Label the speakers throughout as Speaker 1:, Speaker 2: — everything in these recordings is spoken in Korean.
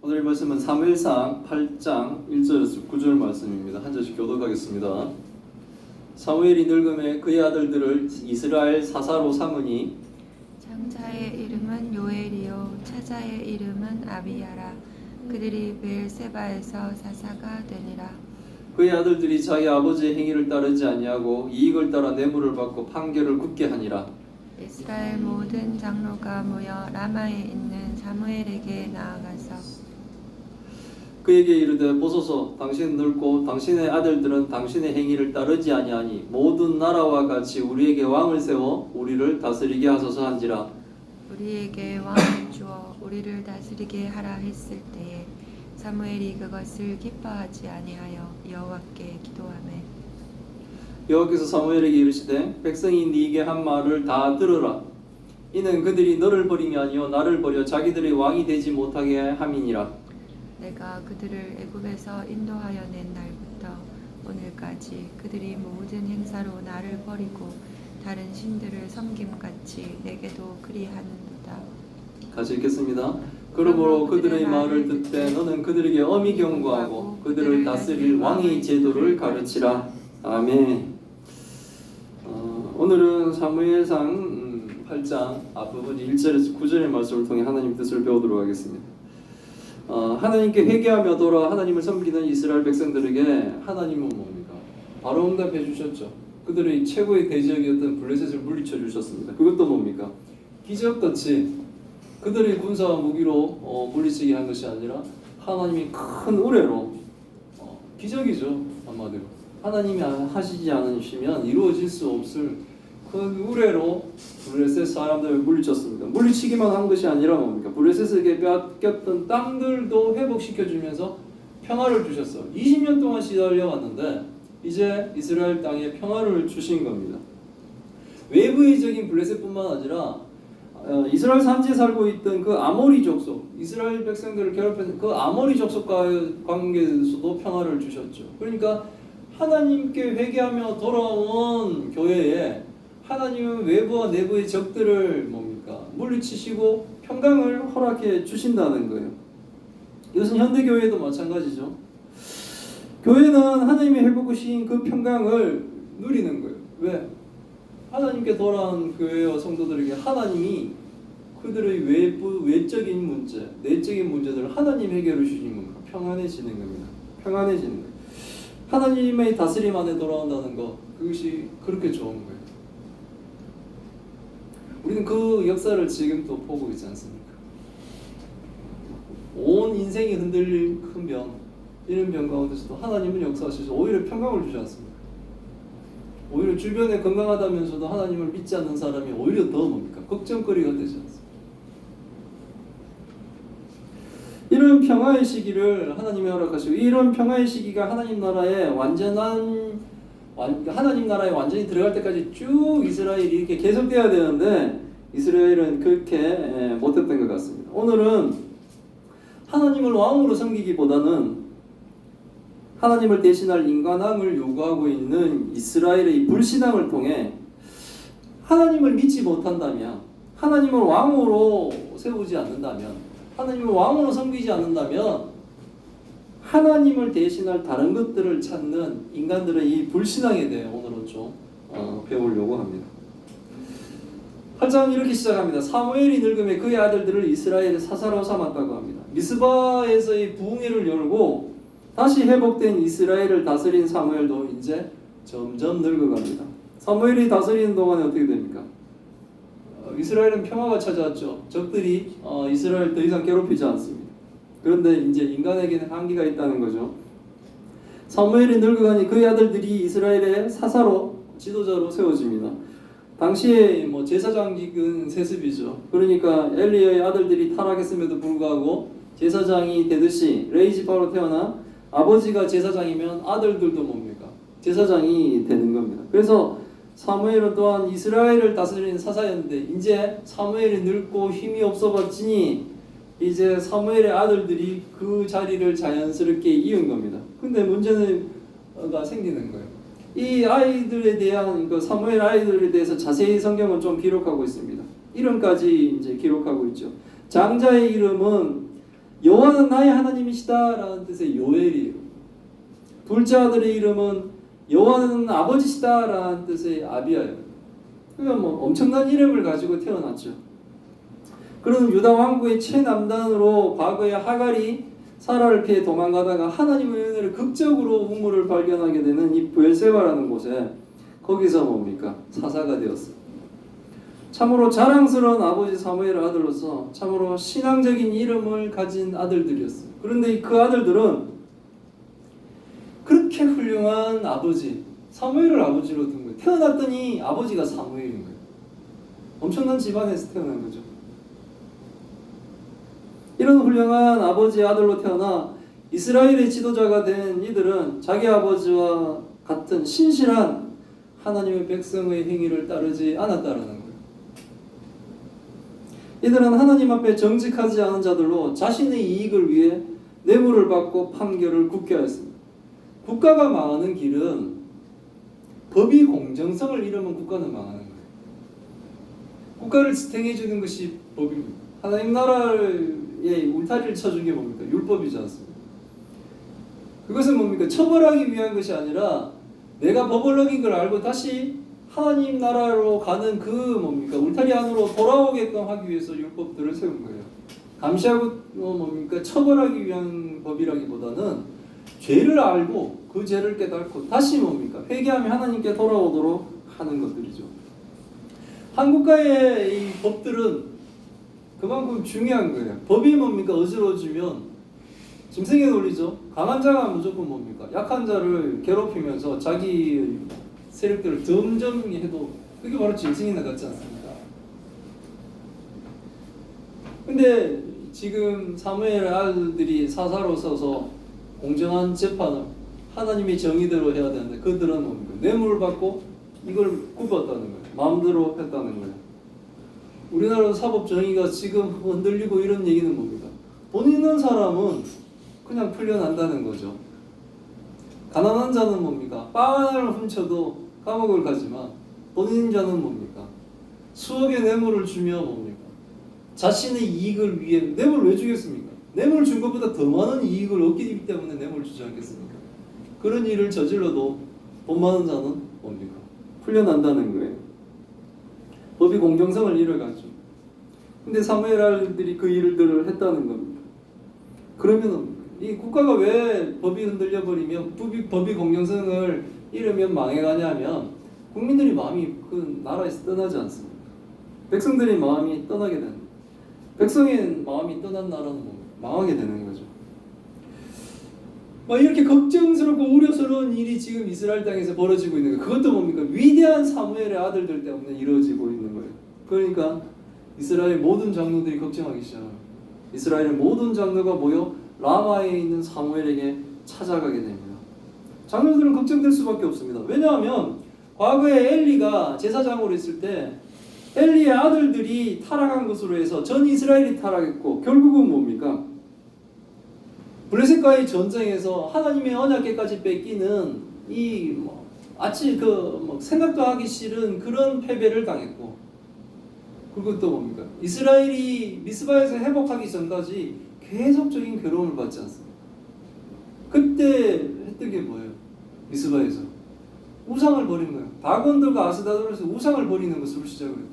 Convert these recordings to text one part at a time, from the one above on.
Speaker 1: 오늘의 말씀은 사무엘상 8장 1절에서 9절 말씀입니다. 한 절씩 교독하겠습니다. 사무엘이 늙음에 그의 아들들을 이스라엘 사사로 삼으니
Speaker 2: 장자의 이름은 요엘이요 차자의 이름은 아비야라. 그들이 베엘세바에서 사사가 되니라.
Speaker 1: 그의 아들들이 자기 아버지의 행위를 따르지 아니하고 이익을 따라 뇌물을 받고 판결을 굳게 하니라.
Speaker 2: 이스라엘 모든 장로가 모여 라마에 있는 사무엘에게 나아가서
Speaker 1: 그에게 이르되 보소서 당신은 늙고 당신의 아들들은 당신의 행위를 따르지 아니하니 모든 나라와 같이 우리에게 왕을 세워 우리를 다스리게 하소서 한지라.
Speaker 2: 우리에게 왕을 주어 우리를 다스리게 하라 했을 때에 사무엘이 그것을 기뻐하지 아니하여 여호와께 기도하매
Speaker 1: 여호와께서 사무엘에게 이르시되 백성이 네게 한 말을 다 들으라. 이는 그들이 너를 버림이 아니요 나를 버려 자기들의 왕이 되지 못하게 함이니라.
Speaker 2: 내가 그들을 애굽에서 인도하여 낸 날부터 오늘까지 그들이 모든 행사로 나를 버리고 다른 신들을 섬김같이 내게도 그리하는도다.
Speaker 1: 같이 읽겠습니다. 그러므로 그들의 말을 듣되 너는 그들에게 엄히 경고하고 그들을 다스릴 왕의 제도를 가르치라. 아멘. 오늘은 사무엘상 8장 앞부분 1절에서 9절의 말씀을 통해 하나님 뜻을 배우도록 하겠습니다. 하나님께 회개하며 돌아 하나님을 섬기는 이스라엘 백성들에게 하나님은 뭡니까? 바로 응답해 주셨죠. 그들의 최고의 대적이었던 블레셋을 물리쳐 주셨습니다. 그것도 뭡니까? 기적같이 그들의 군사와 무기로 물리치게 한 것이 아니라 하나님이 큰 우레로 기적이죠. 한마디로 하나님이 하시지 않으시면 이루어질 수 없을 큰 우레로 블레셋 사람들을 물리쳤습니다. 물리치기만 한 것이 아니라 뭡니까? 블레셋에게 뺏겼던 땅들도 회복시켜주면서 평화를 주셨어요. 20년 동안 시달려왔는데 이제 이스라엘 땅에 평화를 주신 겁니다. 외부적인 블레셋뿐만 아니라 이스라엘 산지에 살고 있던 그 아모리 족속, 이스라엘 백성들을 괴롭혔던 그 아모리 족속과의 관계에서도 평화를 주셨죠. 그러니까 하나님께 회개하며 돌아온 교회에 하나님은 외부와 내부의 적들을 뭡니까? 물리치시고 평강을 허락해 주신다는 거예요. 이것은 현대 교회도 마찬가지죠. 교회는 하나님이 회복하신 그 평강을 누리는 거예요. 왜? 하나님께 돌아온 교회와 성도들에게 하나님이 그들의 외적인 문제, 내적인 문제들을 하나님 해결해 주시는 겁니다. 평안해지는 겁니다. 평안해지는 거예요. 하나님의 다스림 안에 돌아온다는 것, 그것이 그렇게 좋은 거예요. 우리는 그 역사를 지금 또 보고 있지 않습니까? 온 인생이 흔들린 큰 병, 이런 병 가운데서도 하나님은 역사하셔서 오히려 평강을 주지 않습니까? 오히려 주변에 건강하다면서도 하나님을 믿지 않는 사람이 오히려 더 뭡니까? 걱정거리가 되지 않습니까? 이런 평화의 시기를 하나님이 허락하시고 이런 평화의 시기가 하나님 나라에 하나님 나라에 완전히 들어갈 때까지 쭉 이스라엘이 이렇게 계속돼야 되는데 이스라엘은 그렇게 못했던 것 같습니다. 오늘은 하나님을 왕으로 섬기기보다는 하나님을 대신할 인간왕을 요구하고 있는 이스라엘의 불신앙을 통해 하나님을 믿지 못한다면, 하나님을 왕으로 세우지 않는다면, 하나님을 왕으로 섬기지 않는다면 하나님을 대신할 다른 것들을 찾는 인간들의 이 불신앙에 대해 오늘은 좀 배우려고 합니다. 8장은 이렇게 시작합니다. 사무엘이 늙음에 그의 아들들을 이스라엘의 사사로 삼았다고 합니다. 미스바에서의 부흥회를 열고 다시 회복된 이스라엘을 다스린 사무엘도 이제 점점 늙어갑니다. 사무엘이 다스리는 동안에 어떻게 됩니까? 이스라엘은 평화가 찾아왔죠. 적들이 이스라엘 더 이상 괴롭히지 않습니다. 그런데 이제 인간에게는 한계가 있다는 거죠. 사무엘이 늙어가니 그의 아들들이 이스라엘의 사사로 지도자로 세워집니다. 당시에 제사장직은 세습이죠. 그러니까 엘리의 아들들이 타락했음에도 불구하고 제사장이 되듯이 레이지파로 태어나 아버지가 제사장이면 아들들도 뭡니까? 제사장이 되는 겁니다. 그래서 사무엘은 또한 이스라엘을 다스리는 사사였는데 이제 사무엘이 늙고 힘이 없어봤지니 이제 사무엘의 아들들이 그 자리를 자연스럽게 이은 겁니다. 근데 문제는 생기는 거예요. 이 아이들에 대한 사무엘 아이들에 대해서 자세히 성경은 좀 기록하고 있습니다. 이름까지 이제 기록하고 있죠. 장자의 이름은 여호와는 나의 하나님이시다 라는 뜻의 요엘이에요. 둘째 아들의 이름은 여호와는 아버지시다 라는 뜻의 아비야예요. 그러니까 뭐 엄청난 이름을 가지고 태어났죠. 그런 유다 왕국의 최남단으로 과거에 하갈이 사라를 피해 도망가다가 하나님의 은혜를 극적으로 우물을 발견하게 되는 이 브엘세바라는 곳에 거기서 뭡니까? 사사가 되었어요. 참으로 자랑스러운 아버지 사무엘의 아들로서 참으로 신앙적인 이름을 가진 아들들이었어요. 그런데 그 아들들은 그렇게 훌륭한 아버지 사무엘을 아버지로 둔 거예요. 태어났더니 아버지가 사무엘인 거예요. 엄청난 집안에서 태어난 거죠. 이런 훌륭한 아버지의 아들로 태어나 이스라엘의 지도자가 된 이들은 자기 아버지와 같은 신실한 하나님의 백성의 행위를 따르지 않았다라는 거예요. 이들은 하나님 앞에 정직하지 않은 자들로 자신의 이익을 위해 뇌물을 받고 판결을 굳게 하였습니다. 국가가 망하는 길은 법이 공정성을 잃으면 국가는 망하는 거예요. 국가를 지탱해 주는 것이 법입니다. 하나님 나라에 울타리를 쳐준 게 뭡니까? 율법이지 않습니까? 그것은 뭡니까? 처벌하기 위한 것이 아니라 내가 법을 어긴 걸 알고 다시 하나님 나라로 가는 그 뭡니까? 울타리 안으로 돌아오게끔 하기 위해서 율법들을 세운 거예요. 감시하고 뭡니까? 처벌하기 위한 법이라기보다는 죄를 알고 그 죄를 깨닫고 다시 뭡니까? 회개하며 하나님께 돌아오도록 하는 것들이죠. 한국가의 이 법들은 그만큼 중요한 거예요. 법이 뭡니까? 어지러워지면 짐승의 논리죠. 강한 자가 무조건 뭡니까? 약한 자를 괴롭히면서 자기 세력들을 점점 해도 그게 바로 짐승이나 같지 않습니까? 근데 지금 사무엘의 아들들이 사사로 서서 공정한 재판을 하나님의 정의대로 해야 되는데 그들은 뭡니까? 뇌물을 받고 이걸 굽었다는 거예요. 마음대로 했다는 거예요. 우리나라 사법 정의가 지금 흔들리고 이런 얘기는 뭡니까? 돈 있는 사람은 그냥 풀려난다는 거죠. 가난한 자는 뭡니까? 빵 하나를 훔쳐도 감옥을 가지만 돈 있는 자는 뭡니까? 수억의 뇌물을 주며 뭡니까? 자신의 이익을 위해 뇌물을 왜 주겠습니까? 뇌물 준 것보다 더 많은 이익을 얻기 때문에 뇌물을 주지 않겠습니까? 그런 일을 저질러도 돈 많은 자는 뭡니까? 풀려난다는 거예요. 법이 공정성을 잃어가죠. 근데 사무엘 아들들이 그 일들을 했다는 겁니다. 그러면 이 국가가 왜 법이 흔들려 버리면 법이 공정성을 잃으면 망해가냐면 국민들이 마음이 그 나라에서 떠나지 않습니다. 백성들이 마음이 떠나게 되는 거예요. 백성의 마음이 떠난 나라는 뭡니까? 망하게 되는 거죠. 이렇게 걱정스럽고 우려스러운 일이 지금 이스라엘 땅에서 벌어지고 있는 거예요. 그것도 뭡니까? 위대한 사무엘의 아들들 때문에 이루어지고 있는 거예요. 그러니까 이스라엘 모든 장로들이 걱정하기 시작합니다. 이스라엘의 모든 장로가 모여 라마에 있는 사무엘에게 찾아가게 됩니다. 장로들은 걱정될 수밖에 없습니다. 왜냐하면 과거에 엘리가 제사장으로 있을 때 엘리의 아들들이 타락한 것으로 해서 전 이스라엘이 타락했고 결국은 뭡니까? 블레셋과의 전쟁에서 하나님의 언약궤까지 뺏기는 이 아치 생각도 하기 싫은 그런 패배를 당했고, 그리고 또 뭡니까? 이스라엘이 미스바에서 회복하기 전까지 계속적인 괴로움을 받지 않습니까? 그때 했던 게 뭐예요? 미스바에서 우상을 버린 거예요. 다곤들과 아스다돌에서 우상을 버리는 것으로 시작을 해요.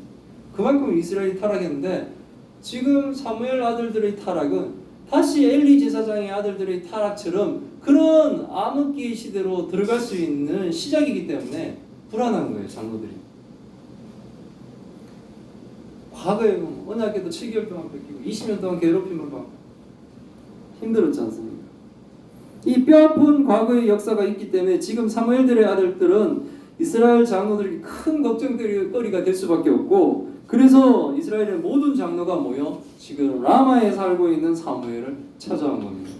Speaker 1: 그만큼 이스라엘이 타락했는데 지금 사무엘 아들들의 타락은 다시 엘리 제사장의 아들들의 타락처럼 그런 암흑기의 시대로 들어갈 수 있는 시작이기 때문에 불안한 거예요, 장로들이. 과거에 언약궤도 7개월 동안 뺏기고 20년 동안 괴롭힘을 받고 힘들었지 않습니까? 이 뼈아픈 과거의 역사가 있기 때문에 지금 사무엘들의 아들들은 이스라엘 장로들에게 큰 걱정거리가 될 수밖에 없고, 그래서 이스라엘의 모든 장로가 모여 지금 라마에 살고 있는 사무엘을 찾아온 겁니다.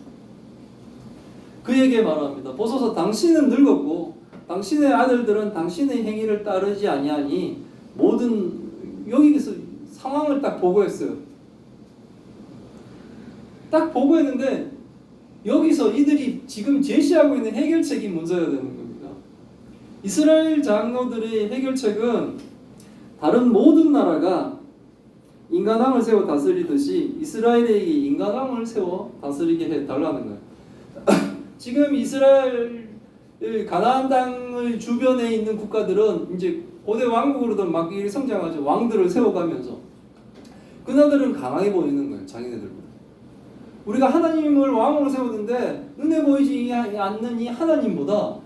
Speaker 1: 그에게 말합니다. 보소서 당신은 늙었고 당신의 아들들은 당신의 행위를 따르지 아니하니 모든 여기서 상황을 딱 보고했어요. 딱 보고했는데 여기서 이들이 지금 제시하고 있는 해결책이 문제가 되는 겁니다. 이스라엘 장로들의 해결책은 다른 모든 나라가 인간왕을 세워 다스리듯이 이스라엘에게 인간왕을 세워 다스리게 해달라는 거예요. 지금 이스라엘 가나안 땅의 주변에 있는 국가들은 이제 고대 왕국으로든 막 성장하죠. 왕들을 세워가면서 그나들은 강하게 보이는 거예요. 자기네들보다. 우리가 하나님을 왕으로 세우는데 눈에 보이지 않는 이 하나님보다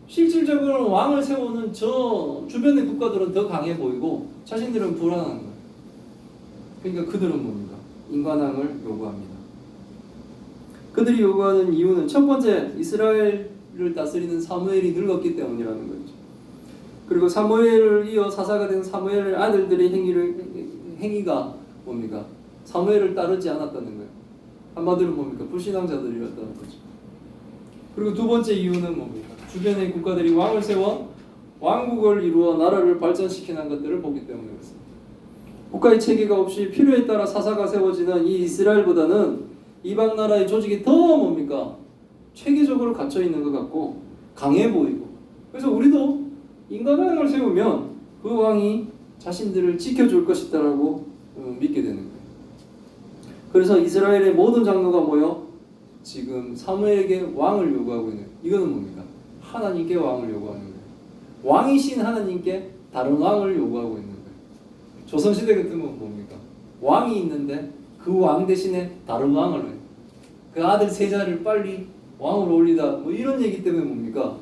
Speaker 1: 실질적으로 왕을 세우는 저 주변의 국가들은 더 강해 보이고 자신들은 불안한 거예요. 그러니까 그들은 뭡니까? 인간왕을 요구합니다. 그들이 요구하는 이유는 첫 번째, 이스라엘을 다스리는 사무엘이 늙었기 때문이라는 거죠. 그리고 사무엘을 이어 사사가 된 사무엘 아들들의 행위가 뭡니까? 사무엘을 따르지 않았다는 거예요. 한마디로 뭡니까? 불신앙자들이었다는 거죠. 그리고 두 번째 이유는 뭡니까? 주변의 국가들이 왕을 세워 왕국을 이루어 나라를 발전시키는 것들을 보기 때문에 그렇습니다. 국가의 체계가 없이 필요에 따라 사사가 세워지는 이 이스라엘보다는 이방 나라의 조직이 더 뭡니까? 체계적으로 갇혀 있는 것 같고 강해 보이고, 그래서 우리도 인간왕을 세우면 그 왕이 자신들을 지켜줄 것이다라고 믿게 되는 거예요. 그래서 이스라엘의 모든 장로가 모여 지금 사무엘에게 왕을 요구하고 있는, 이거는 뭡니까? 하나님께 왕을 요구하는 거예요. 왕이신 하나님께 다른 왕을 요구하고 있는 거예요. 조선시대 같으면 뭡니까? 왕이 있는데 그 왕 대신에 다른 왕을 해요. 그 아들 세자를 빨리 왕으로 올리다, 뭐 이런 얘기 때문에 뭡니까?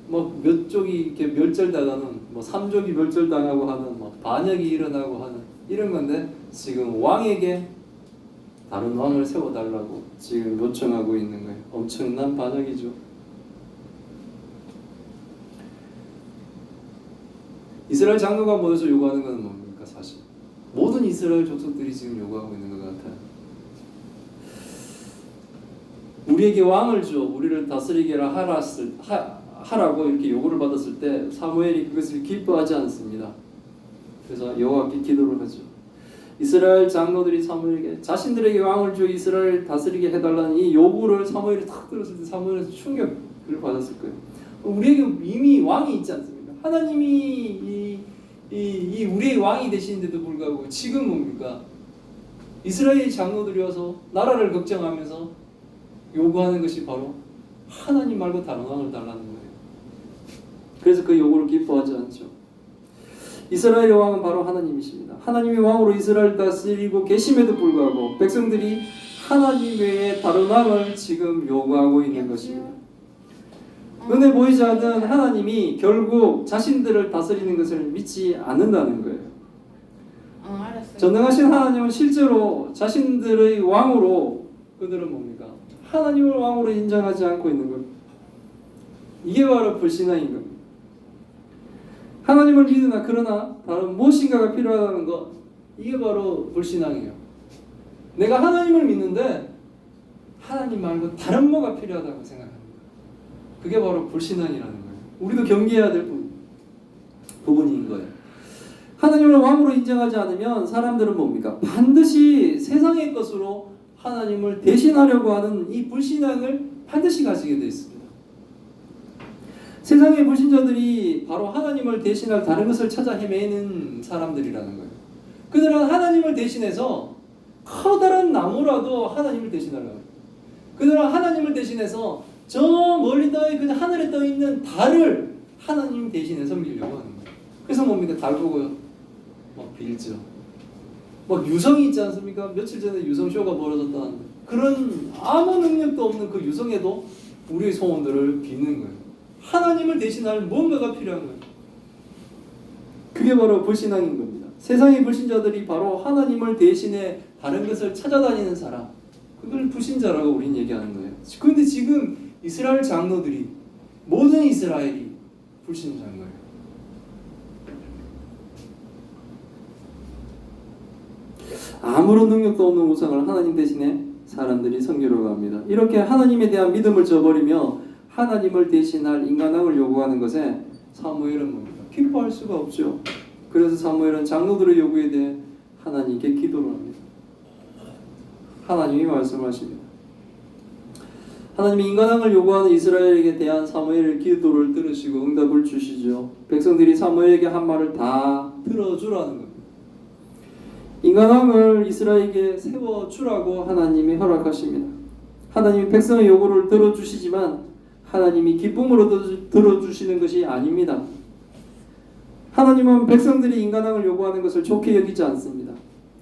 Speaker 1: 뭐 몇 족이 이렇게 멸절당하는, 뭐 3족이 멸절당하고 하는, 뭐 반역이 일어나고 하는 이런 건데, 지금 왕에게 다른 왕을 세워달라고 지금 요청하고 있는 거예요. 엄청난 반역이죠. 이스라엘 장로가 모여서 요구하는 것은 뭡니까? 사실 모든 이스라엘 족속들이 지금 요구하고 있는 것 같아요. 우리에게 왕을 줘, 우리를 다스리게 하라고 이렇게 요구를 받았을 때 사무엘이 그것을 기뻐하지 않습니다. 그래서 여호와께 기도를 하죠. 이스라엘 장로들이 사무엘에게 자신들에게 왕을 줘 이스라엘 다스리게 해달라는 이 요구를 사무엘이 딱 들었을 때 사무엘은 충격을 받았을 거예요. 우리에게 이미 왕이 있지 않습니까? 하나님이 이 우리의 왕이 되시는데도 불구하고 지금 뭡니까? 이스라엘 장로들이 와서 나라를 걱정하면서 요구하는 것이 바로 하나님 말고 다른 왕을 달라는 거예요. 그래서 그 요구를 기뻐하지 않죠. 이스라엘의 왕은 바로 하나님이십니다. 하나님이 왕으로 이스라엘을 다스리고 계심에도 불구하고 백성들이 하나님 외에 다른 왕을 지금 요구하고 있는 것입니다. 눈에 보이지 않는 하나님이 결국 자신들을 다스리는 것을 믿지 않는다는 거예요. 전능하신 하나님은 실제로 자신들의 왕으로 그들은 뭡니까? 하나님을 왕으로 인정하지 않고 있는 것. 이게 바로 불신앙인 겁니다. 하나님을 믿으나 그러나 다른 무엇인가가 필요하다는 것, 이게 바로 불신앙이에요. 내가 하나님을 믿는데 하나님 말고 다른 뭐가 필요하다고 생각합니다. 그게 바로 불신앙이라는 거예요. 우리도 경계해야 될 부분인 거예요. 하나님을 왕으로 인정하지 않으면 사람들은 뭡니까? 반드시 세상의 것으로 하나님을 대신하려고 하는 이 불신앙을 반드시 가지게 되어 있습니다. 세상의 불신자들이 바로 하나님을 대신할 다른 것을 찾아 헤매는 사람들이라는 거예요. 그들은 하나님을 대신해서 커다란 나무라도 하나님을 대신하려고 해요. 그들은 하나님을 대신해서 저 멀리 그 하늘에 떠 있는 달을 하나님 대신해 섬기려고 하는 거예요. 그래서 뭡니까? 달 보고 막 빌죠. 막 유성이 있지 않습니까? 며칠 전에 유성쇼가 벌어졌다는데 그런 아무 능력도 없는 그 유성에도 우리의 소원들을 비는 거예요. 하나님을 대신할 뭔가가 필요한 거예요. 그게 바로 불신앙인 겁니다. 세상의 불신자들이 바로 하나님을 대신해 다른 것을 찾아다니는 사람, 그걸 불신자라고 우리는 얘기하는 거예요. 그런데 지금 이스라엘 장로들이, 모든 이스라엘이 불신자인 거예요. 아무런 능력도 없는 우상을 하나님 대신에 사람들이 섬기려고 합니다. 이렇게 하나님에 대한 믿음을 저버리며 하나님을 대신할 인간왕을 요구하는 것에 사무엘은 뭡니까? 기뻐할 수가 없죠. 그래서 사무엘은 장로들의 요구에 대해 하나님께 기도를 합니다. 하나님이 말씀하십니다. 하나님이 인간왕을 요구하는 이스라엘에게 대한 사무엘의 기도를 들으시고 응답을 주시죠. 백성들이 사무엘에게 한 말을 다 들어주라는 겁니다. 인간왕을 이스라엘에게 세워주라고 하나님이 허락하십니다. 하나님이 백성의 요구를 들어주시지만 하나님이 기쁨으로 들어주시는 것이 아닙니다. 하나님은 백성들이 인간왕을 요구하는 것을 좋게 여기지 않습니다.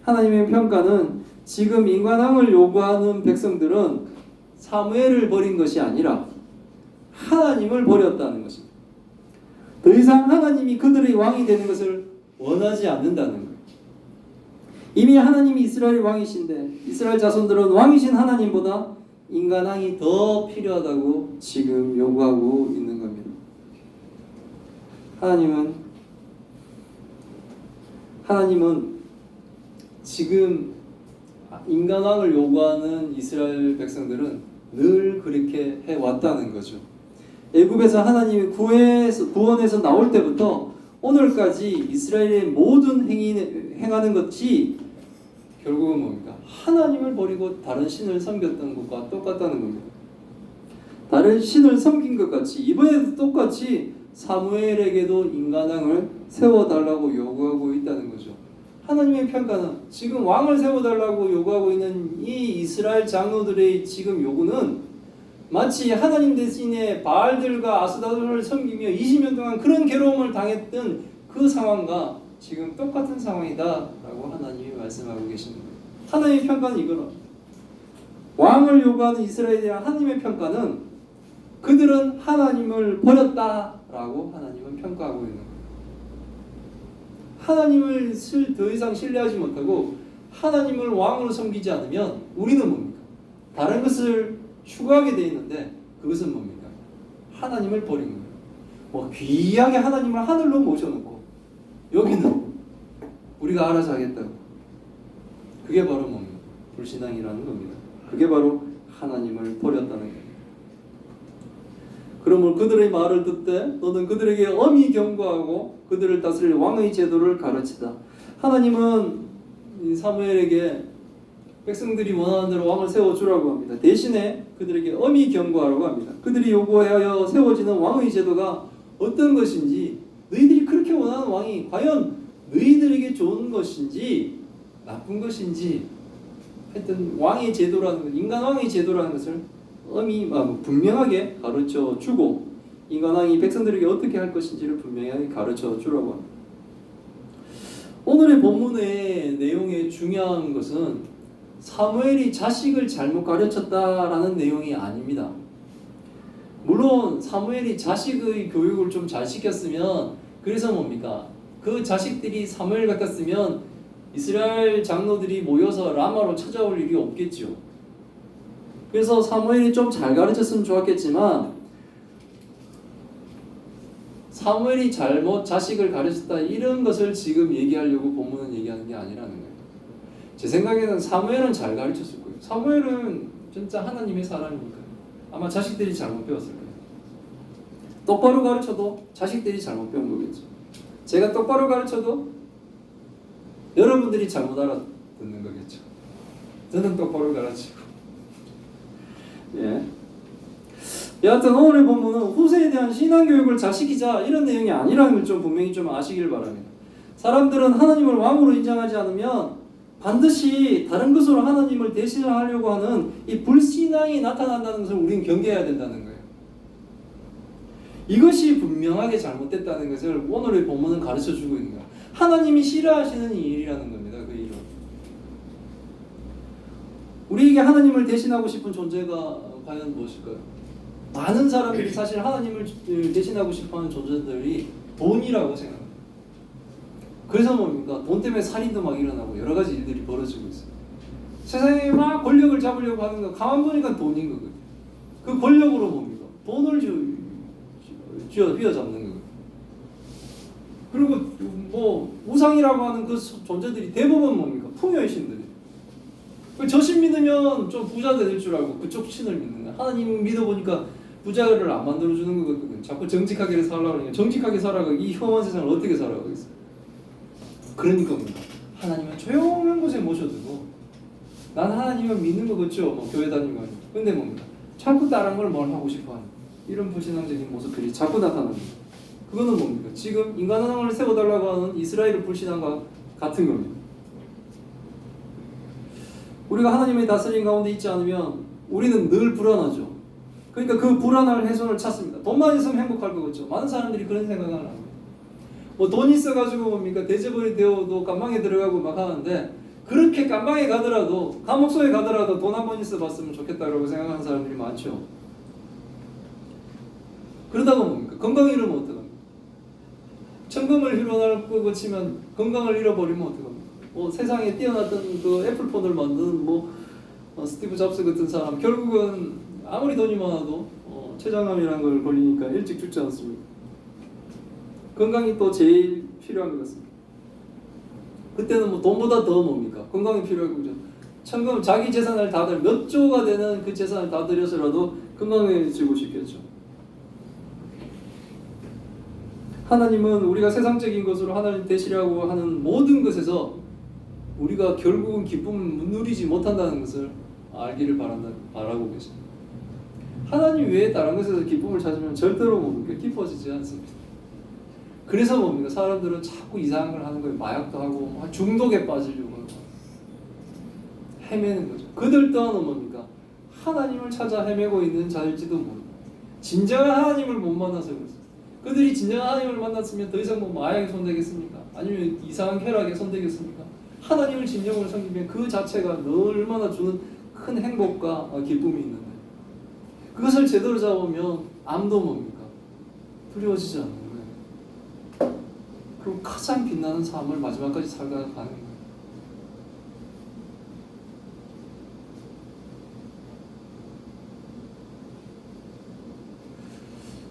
Speaker 1: 하나님의 평가는 지금 인간왕을 요구하는 백성들은 사무엘을 버린 것이 아니라 하나님을 버렸다는 것입니다. 더 이상 하나님이 그들의 왕이 되는 것을 원하지 않는다는 거예요. 이미 하나님이 이스라엘 왕이신데 이스라엘 자손들은 왕이신 하나님보다 인간왕이 더 필요하다고 지금 요구하고 있는 겁니다. 하나님은 지금 인간왕을 요구하는 이스라엘 백성들은 늘 그렇게 해왔다는 거죠. 애굽에서 하나님이 구원에서 나올 때부터 오늘까지 이스라엘의 모든 행하는 것이 결국은 뭡니까? 하나님을 버리고 다른 신을 섬겼던 것과 똑같다는 겁니다. 다른 신을 섬긴 것 같이 이번에도 똑같이 사무엘에게도 인간왕을 세워달라고 요구하고 있다는 거죠. 하나님의 평가는 지금 왕을 세워달라고 요구하고 있는 이 이스라엘 장로들의 지금 요구는 마치 하나님 대신에 바알들과 아스다들을 섬기며 20년 동안 그런 괴로움을 당했던 그 상황과 지금 똑같은 상황이다 라고 하나님이 말씀하고 계십니다. 하나님의 평가는 이거라. 왕을 요구하는 이스라엘에 대한 하나님의 평가는 그들은 하나님을 버렸다라고 하나님은 평가하고 있는 거예요. 하나님을 더 이상 신뢰하지 못하고 하나님을 왕으로 섬기지 않으면 우리는 뭡니까? 다른 것을 추구하게 돼 있는데 그것은 뭡니까? 하나님을 버린 거예요. 뭐 귀하게 하나님을 하늘로 모셔놓고 여기는 우리가 알아서 하겠다고. 그게 바로 뭡니까? 불신앙이라는 겁니다. 그게 바로 하나님을 버렸다는 겁니다. 그러므로 그들의 말을 듣되 너는 그들에게 엄히 경고하고 그들을 다스릴 왕의 제도를 가르치다. 하나님은 사무엘에게 백성들이 원하는 대로 왕을 세워주라고 합니다. 대신에 그들에게 엄히 경고하라고 합니다. 그들이 요구하여 세워지는 왕의 제도가 어떤 것인지, 너희들이 그렇게 원하는 왕이 과연 너희들에게 좋은 것인지 나쁜 것인지, 하여튼 왕의 제도라는 것, 인간왕의 제도라는 것을 분명하게 가르쳐 주고 인간왕이 백성들에게 어떻게 할 것인지를 분명하게 가르쳐 주라고 합니다. 오늘의 본문의 내용의 중요한 것은 사무엘이 자식을 잘못 가르쳤다라는 내용이 아닙니다. 물론 사무엘이 자식의 교육을 좀 잘 시켰으면, 그래서 뭡니까? 그 자식들이 사무엘 같았으면 이스라엘 장로들이 모여서 라마로 찾아올 일이 없겠죠. 그래서 사무엘이 좀 잘 가르쳤으면 좋았겠지만 사무엘이 잘못 자식을 가르쳤다 이런 것을 지금 얘기하려고 본문은 얘기하는 게 아니라는 거예요. 제 생각에는 사무엘은 잘 가르쳤을 거예요. 사무엘은 진짜 하나님의 사람이니까 아마 자식들이 잘못 배웠을 거예요. 똑바로 가르쳐도 자식들이 잘못 배운 거겠죠. 제가 똑바로 가르쳐도 여러분들이 잘못 알아듣는 거겠죠. 저는 똑바로 가르치고. 여하튼 오늘의 본문은 후세에 대한 신앙교육을 잘 시키자 이런 내용이 아니라는 걸 좀 분명히 좀 아시길 바랍니다. 사람들은 하나님을 왕으로 인정하지 않으면 반드시 다른 것으로 하나님을 대신하려고 하는 이 불신앙이 나타난다는 것을 우리는 경계해야 된다는 거예요. 이것이 분명하게 잘못됐다는 것을 오늘의 본문은 가르쳐주고 있는 거예요. 하나님이 싫어하시는 이 일이라는 겁니다. 그 일은. 우리에게 하나님을 대신하고 싶은 존재가 과연 무엇일까요? 많은 사람들이 사실 하나님을 대신하고 싶어하는 존재들이 돈이라고 생각합니다. 그래서 뭡니까? 돈 때문에 살인도 막 일어나고 여러 가지 일들이 벌어지고 있어요. 세상에 막 권력을 잡으려고 하는 거 가만 보니까 돈인 거거든요. 그 권력으로 뭡니까? 돈을 휘어잡는 거거든요. 그리고 뭐 우상이라고 하는 그 존재들이 대부분 뭡니까? 풍요의 신들이에요. 저 신 믿으면 좀 부자 될 줄 알고 그쪽 신을 믿는 거야. 하나님 믿어보니까 부자를 안 만들어주는 거거든요. 자꾸 정직하게 살라고 그러니까 정직하게 살아가 이 험한 세상을 어떻게 살아가겠어요? 그러니까 하나님은 조용한 곳에 모셔두고 난 하나님을 믿는 거 그렇죠? 뭐 교회 다니고 하니까. 근데 뭡니까? 자꾸 다른 걸 뭘 하고 싶어 하는 이런 불신앙적인 모습들이 자꾸 나타납니다. 그거는 뭡니까? 지금 인간왕을 세워달라고 하는 이스라엘의 불신앙과 같은 겁니다. 우리가 하나님의 다스림 가운데 있지 않으면 우리는 늘 불안하죠. 그러니까 그 불안할 해소를 찾습니다. 돈만 있으면 행복할 거겠죠. 많은 사람들이 그런 생각을 합니다. 뭐 돈 있어가지고 뭡니까 대접원이 되어도 감방에 들어가고 막 하는데, 그렇게 감방에 가더라도 감옥소에 가더라도 돈 한 번 있어봤으면 좋겠다라고 생각하는 사람들이 많죠. 그러다가 뭡니까 건강 잃으면 어떡합니까? 천금을 hir어나고 치면 건강을 잃어버리면 어떡합니까? 세상에 뛰어났던 그 애플폰을 만든 스티브 잡스 같은 사람, 결국은 아무리 돈이 많아도 췌장암이라는 걸 걸리니까 일찍 죽지 않습니까? 건강이 또 제일 필요한 것 같습니다. 그때는 돈보다 더 뭡니까? 건강이 필요하고, 그죠? 천금, 자기 재산을 다 들여, 몇 조가 되는 그 재산을 다 들여서라도 건강해지고 싶겠죠. 하나님은 우리가 세상적인 것으로 하나님 되시려고 하는 모든 것에서 우리가 결국은 기쁨을 누리지 못한다는 것을 알기를 바라고 계십니다. 하나님 외에 다른 것에서 기쁨을 찾으면 절대로 뭡니까? 기뻐지지 않습니다. 그래서 뭡니까? 사람들은 자꾸 이상한 걸 하는 거예요. 마약도 하고 중독에 빠지려고 하고 헤매는 거죠. 그들 또한 뭡니까? 하나님을 찾아 헤매고 있는 자일지도 모릅니다. 진정한 하나님을 못 만나서 그렇습니다. 그들이 진정한 하나님을 만났으면 더 이상 마약에 손대겠습니까? 아니면 이상한 쾌락에 손대겠습니까? 하나님을 진정으로 섬기면 그 자체가 얼마나 주는 큰 행복과 기쁨이 있는데, 그것을 제대로 잡으면 암도 뭡니까? 두려워지지 않는 거예요. 그리고 가장 빛나는 삶을 마지막까지 살다가 가는 거예요.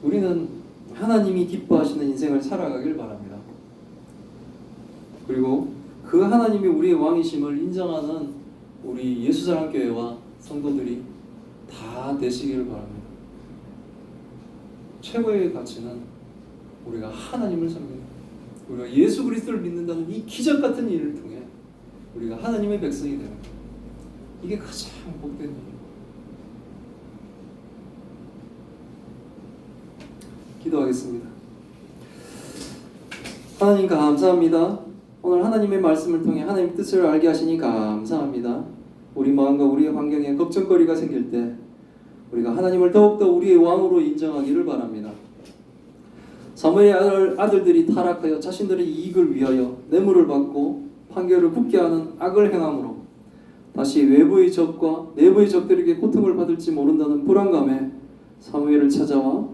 Speaker 1: 우리는 하나님이 기뻐하시는 인생을 살아가길 바랍니다. 그리고 그 하나님이 우리의 왕이심을 인정하는 우리 예수사랑교회와 성도들이 다 되시기를 바랍니다. 최고의 가치는 우리가 하나님을 섬기는, 우리가 예수 그리스도를 믿는다는 이 기적 같은 일을 통해 우리가 하나님의 백성이 되는 것, 이게 가장 복된 일입니다. 기도하겠습니다. 하나님 감사합니다. 오늘 하나님의 말씀을 통해 하나님의 뜻을 알게 하시니 감사합니다. 우리 마음과 우리의 환경에 걱정거리가 생길 때 우리가 하나님을 더욱더 우리의 왕으로 인정하기를 바랍니다. 사무엘의 아들들이 타락하여 자신들의 이익을 위하여 뇌물을 받고 판결을 굳게 하는 악을 행함으로 다시 외부의 적과 내부의 적들에게 고통을 받을지 모른다는 불안감에 사무엘을 찾아와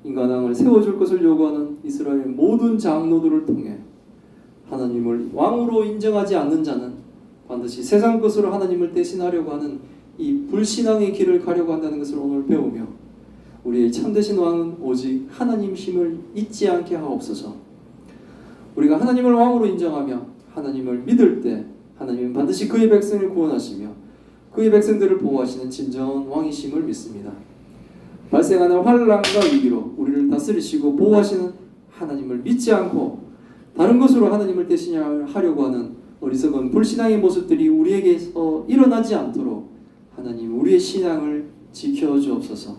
Speaker 1: 인간왕을 세워줄 것을 요구하는 이스라엘 모든 장로들을 통해 하나님을 왕으로 인정하지 않는 자는 반드시 세상 것으로 하나님을 대신하려고 하는 이 불신앙의 길을 가려고 한다는 것을 오늘 배우며, 우리의 참되신 왕은 오직 하나님심을 잊지 않게 하옵소서. 우리가 하나님을 왕으로 인정하며 하나님을 믿을 때 하나님은 반드시 그의 백성을 구원하시며 그의 백성들을 보호하시는 진정한 왕이심을 믿습니다. 발생하는 환난과 위기로 우리를 다스리시고 보호하시는 하나님을 믿지 않고 다른 것으로 하나님을 대신하려고 하는 어리석은 불신앙의 모습들이 우리에게서 일어나지 않도록 하나님 우리의 신앙을 지켜주옵소서.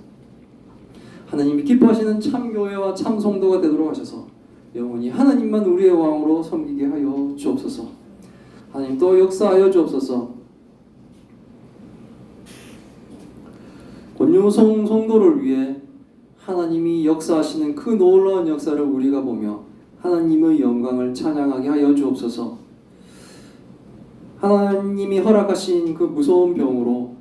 Speaker 1: 하나님이 기뻐하시는 참교회와 참성도가 되도록 하셔서 영원히 하나님만 우리의 왕으로 섬기게 하여 주옵소서. 하나님 또 역사하여 주옵소서. 권유성 성도를 위해 하나님이 역사하시는 그 놀라운 역사를 우리가 보며 하나님의 영광을 찬양하게 하여 주옵소서. 하나님이 허락하신 그 무서운 병으로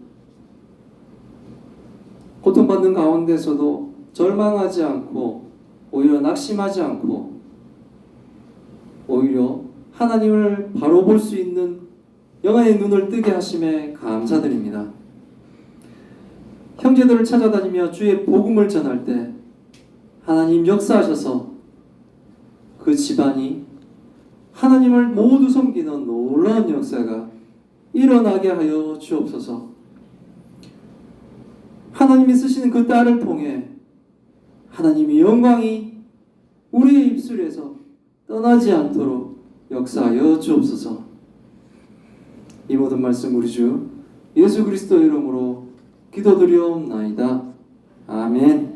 Speaker 1: 고통받는 가운데서도 절망하지 않고 오히려 낙심하지 않고 오히려 하나님을 바로 볼 수 있는 영안의 눈을 뜨게 하심에 감사드립니다. 형제들을 찾아다니며 주의 복음을 전할 때 하나님 역사하셔서 그 집안이 하나님을 모두 섬기는 놀라운 역사가 일어나게 하여 주옵소서. 하나님이 쓰시는 그 딸을 통해 하나님의 영광이 우리의 입술에서 떠나지 않도록 역사하여 주옵소서. 이 모든 말씀 우리 주 예수 그리스도 이름으로 기도드리옵나이다. 아멘.